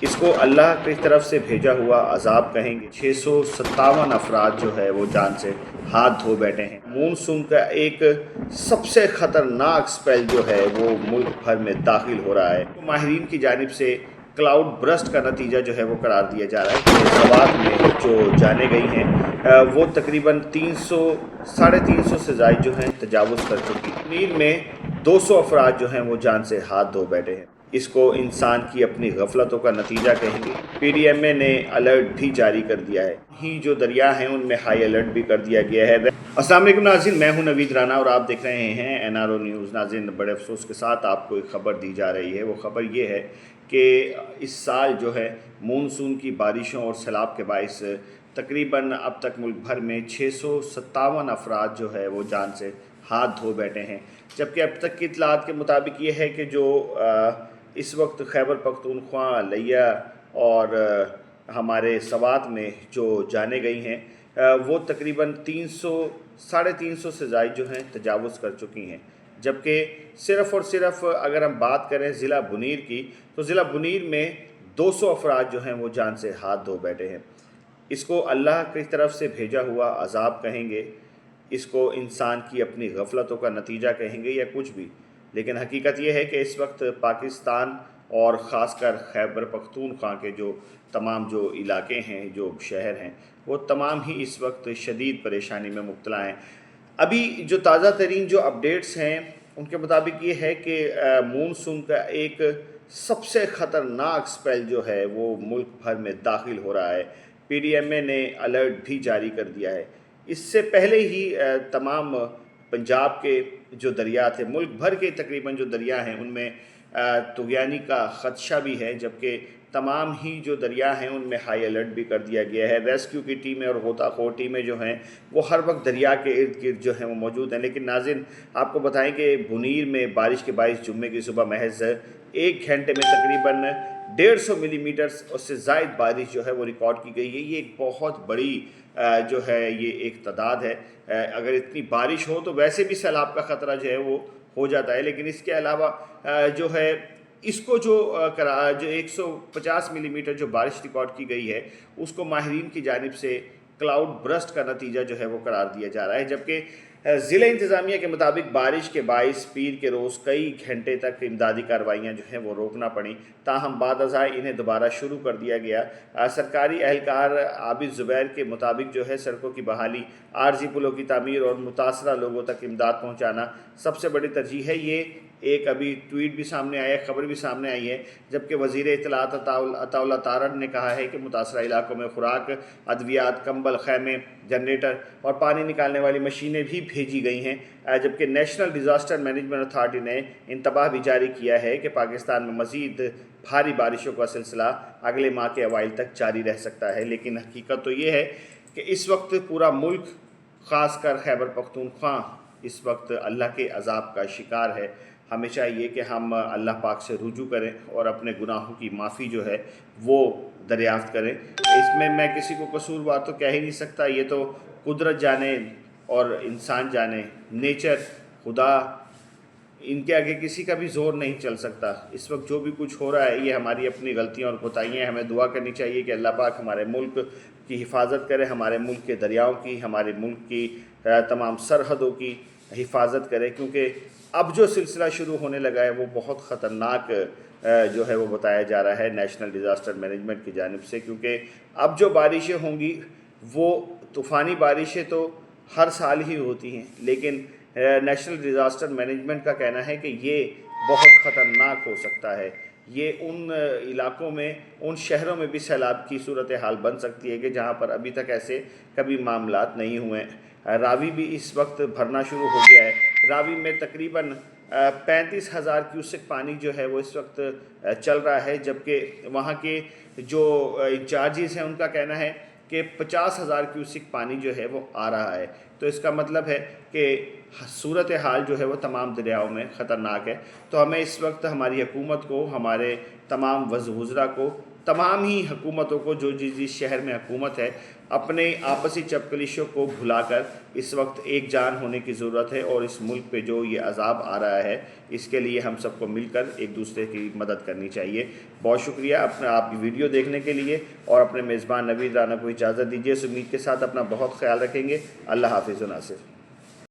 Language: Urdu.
اس کو اللہ کی طرف سے بھیجا ہوا عذاب کہیں گے۔ 657 افراد جو ہے وہ جان سے ہاتھ دھو بیٹھے ہیں۔ مونسون کا ایک سب سے خطرناک سپیل جو ہے وہ ملک بھر میں داخل ہو رہا ہے۔ ماہرین کی جانب سے کلاؤڈ برسٹ کا نتیجہ جو ہے وہ قرار دیا جا رہا ہے کہ سوات میں جو جانیں گئی ہیں وہ تقریباً 300 سے زائد جو ہیں تجاوز کر چکی ہیں۔ کشمیر میں 200 افراد جو ہیں وہ جان سے ہاتھ دھو بیٹھے ہیں۔ اس کو انسان کی اپنی غفلتوں کا نتیجہ کہیں گے۔ پی ڈی ایم اے نے الرٹ بھی جاری کر دیا ہے۔ ہی جو دریا ہیں ان میں ہائی الرٹ بھی کر دیا گیا ہے۔ السلام علیکم ناظرین، میں ہوں نوید رانا اور آپ دیکھ رہے ہیں این آر او نیوز۔ ناظرین، بڑے افسوس کے ساتھ آپ کو ایک خبر دی جا رہی ہے۔ وہ خبر یہ ہے کہ اس سال جو ہے مونسون کی بارشوں اور سیلاب کے باعث تقریباً اب تک ملک بھر میں 657 افراد جو ہے وہ جان سے ہاتھ دھو بیٹھے ہیں، جبکہ اب تک کی اطلاعات کے مطابق یہ ہے کہ جو اس وقت خیبر پختونخوا، لیا اور ہمارے سوات میں جو جانیں گئی ہیں وہ تقریباً 300 سے زائد جو ہیں تجاوز کر چکی ہیں، جبکہ صرف اور صرف اگر ہم بات کریں ضلع بنیر کی تو ضلع بنیر میں 200 افراد جو ہیں وہ جان سے ہاتھ دھو بیٹھے ہیں۔ اس کو اللہ کی طرف سے بھیجا ہوا عذاب کہیں گے، اس کو انسان کی اپنی غفلتوں کا نتیجہ کہیں گے یا کچھ بھی، لیکن حقیقت یہ ہے کہ اس وقت پاکستان اور خاص کر خیبر پختونخوا کے جو تمام جو علاقے ہیں، جو شہر ہیں، وہ تمام ہی اس وقت شدید پریشانی میں مبتلا ہیں۔ ابھی جو تازہ ترین جو اپڈیٹس ہیں ان کے مطابق یہ ہے کہ مونسون کا ایک سب سے خطرناک سپیل جو ہے وہ ملک بھر میں داخل ہو رہا ہے۔ پی ڈی ایم اے نے الرٹ بھی جاری کر دیا ہے۔ اس سے پہلے ہی تمام پنجاب کے جو دریا تھے، ملک بھر کے تقریباً جو دریا ہیں ان میں طغیانی کا خدشہ بھی ہے، جبکہ تمام ہی جو دریا ہیں ان میں ہائی الرٹ بھی کر دیا گیا ہے۔ ریسکیو کی ٹیمیں اور غوطہ خور ٹیمیں جو ہیں وہ ہر وقت دریا کے ارد گرد جو ہیں وہ موجود ہیں۔ لیکن ناظرین، آپ کو بتائیں کہ بنیر میں بارش کے باعث جمعے کی صبح محض 1 گھنٹے میں تقریباً 150 ملی میٹر اس سے زائد بارش جو ہے وہ ریکارڈ کی گئی ہے۔ یہ ایک بہت بڑی جو ہے یہ ایک تعداد ہے۔ اگر اتنی بارش ہو تو ویسے بھی سیلاب کا خطرہ جو ہے وہ ہو جاتا ہے، لیکن اس کے علاوہ جو ہے اس کو جو 150 ملی میٹر جو بارش ریکارڈ کی گئی ہے اس کو ماہرین کی جانب سے کلاؤڈ برسٹ کا نتیجہ جو ہے وہ قرار دیا جا رہا ہے، جبکہ ضلع انتظامیہ کے مطابق بارش کے باعث پیر کے روز کئی گھنٹے تک امدادی کارروائیاں جو ہیں وہ روکنا پڑیں، تاہم بعد ازاں انہیں دوبارہ شروع کر دیا گیا۔ سرکاری اہلکار عابد زبیر کے مطابق جو ہے سڑکوں کی بحالی، عارضی پلوں کی تعمیر اور متاثرہ لوگوں تک امداد پہنچانا سب سے بڑی ترجیح ہے۔ یہ ایک ابھی ٹویٹ بھی سامنے آیا ہے، خبر بھی سامنے آئی ہے، جبکہ وزیر اطلاعات عطا اللہ تارڑ نے کہا ہے کہ متاثرہ علاقوں میں خوراک، ادویات، کمبل، خیمے، جنریٹر اور پانی نکالنے والی مشینیں بھی بھیجی گئی ہیں، جبکہ نیشنل ڈیزاسٹر مینجمنٹ اتھارٹی نے انتباہ بھی جاری کیا ہے کہ پاکستان میں مزید بھاری بارشوں کا سلسلہ اگلے ماہ کے اوائل تک جاری رہ سکتا ہے۔ لیکن حقیقت تو یہ ہے کہ اس وقت پورا ملک، خاص کر خیبر پختونخوا، اس وقت اللہ کے عذاب کا شکار ہے۔ ہمیں چاہیے کہ ہم اللہ پاک سے رجوع کریں اور اپنے گناہوں کی معافی جو ہے وہ دریافت کریں۔ اس میں کسی کو قصوروار تو کہہ ہی نہیں سکتا، یہ تو قدرت جانے اور انسان جانے، نیچر، خدا، ان کے آگے کسی کا بھی زور نہیں چل سکتا۔ اس وقت جو بھی کچھ ہو رہا ہے یہ ہماری اپنی غلطیاں اور کوتاہیاں ہیں۔ ہمیں دعا کرنی چاہیے کہ اللہ پاک ہمارے ملک کی حفاظت کرے، ہمارے ملک کے دریاؤں کی، ہمارے ملک کی تمام سرحدوں کی حفاظت کرے، کیونکہ اب جو سلسلہ شروع ہونے لگا ہے وہ بہت خطرناک جو ہے وہ بتایا جا رہا ہے نیشنل ڈیزاسٹر مینجمنٹ کی جانب سے، کیونکہ اب جو بارشیں ہوں گی وہ طوفانی بارشیں تو ہر سال ہی ہوتی ہیں، لیکن نیشنل ڈیزاسٹر مینجمنٹ کا کہنا ہے کہ یہ بہت خطرناک ہو سکتا ہے۔ یہ ان علاقوں میں، ان شہروں میں بھی سیلاب کی صورتحال بن سکتی ہے کہ جہاں پر ابھی تک ایسے کبھی معاملات نہیں ہوئے۔ راوی بھی اس وقت بھرنا شروع ہو گیا ہے۔ راوی میں تقریباً 35,000 کیوسک پانی جو ہے وہ اس وقت چل رہا ہے، جبکہ وہاں کے جو انچارجز ہیں ان کا کہنا ہے کہ 50,000 کیوسک پانی جو ہے وہ آ رہا ہے۔ تو اس کا مطلب ہے کہ صورتحال جو ہے وہ تمام دریاؤں میں خطرناک ہے۔ تو ہمیں اس وقت ہماری حکومت کو، ہمارے تمام وزراء کو، تمام ہی حکومتوں کو جو جس شہر میں حکومت ہے، اپنے آپسی چپکلشوں کو بھلا کر اس وقت ایک جان ہونے کی ضرورت ہے، اور اس ملک پہ جو یہ عذاب آ رہا ہے اس کے لیے ہم سب کو مل کر ایک دوسرے کی مدد کرنی چاہیے۔ بہت شکریہ آپ ویڈیو دیکھنے کے لیے، اور اپنے میزبان نوید رانا کو اجازت دیجیے، اس امید کے ساتھ اپنا بہت خیال رکھیں گے۔ اللہ حافظ و ناصر۔